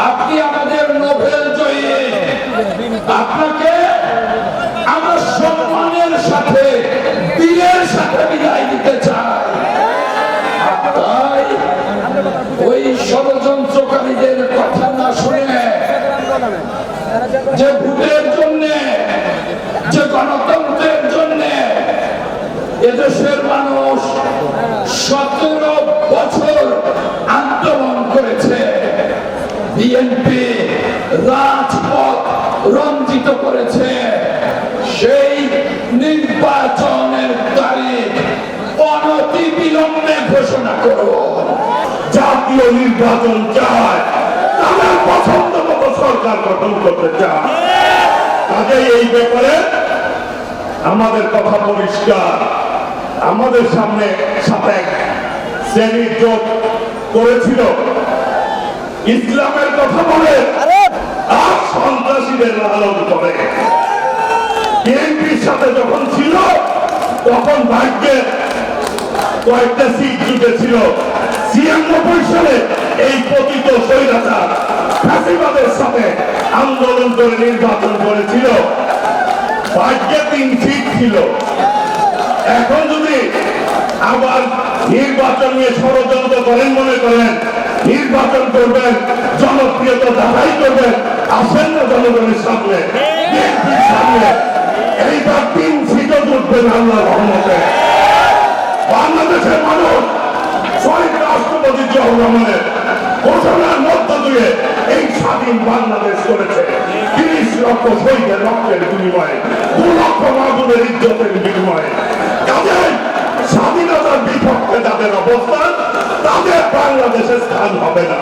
আপনি আমাদের নোবেল জয়ী, আপনাকে আমরা সম্মানের সাথে বীরের সাথে বিদায় দিতে চাই। তাই ওই ষড়যন্ত্রকারীদের কথা না শুনে, যে ভোটের জন্য, যে গণতন্ত্রের জন্য এদেশের মানুষ 17 বছর আন্দোলন করেছে, বিএনপি রাজপথ রঞ্জিত করেছে, সেই নির্বাচনের তারিখ অনতি বিলম্বে ঘোষণা করব। জাতীয় নির্বাচন চায়, তাদের পছন্দ মতো সরকার গঠন করতে চায়। কাজেই এই ব্যাপারে আমাদের কথা পরিষ্কার। আমাদের সামনে সাথে শ্রেণীর জোট করেছিল, ইসলামের কথা বলে আর সন্ত্রাসীদের লালন করে। বিএনপির সাথে যখন ছিল তখন ভাগ্যের কয়েকটা সিট জুটেছিল। 96 সালে এই পতিত স্বৈরাচার ফ্যাসিবাদের সাথে আন্দোলন করে নির্বাচন করেছিল, ভাগ্যে 3 সিট ছিল। এখন যদি আবার নির্বাচন নিয়ে ষড়যন্ত্র করেন, মনে করেন নির্বাচন করবেন, জনপ্রিয়তা যাচাই করবেন, আসেন না জনগণের সামনে, বিএনপির সামনে, এইবার 3 সিটও জুটবেন আল্লাহর রহমতে। বাংলাদেশের মানুষ শহীদ রাষ্ট্রপতি জিয়াউর রহমানের ঘোষণার মধ্য দিয়ে এই স্বাধীন বাংলাদেশ করেছে। 30 লক্ষ শহীদের রক্তের বিনিময়ে, 2 লক্ষ মাহবুবের ইজ্জতের বিনিময়ে। কাজেই স্বাধীনতার বিপক্ষে যাদের অবস্থান, তাদের বাংলাদেশে স্থান হবে না।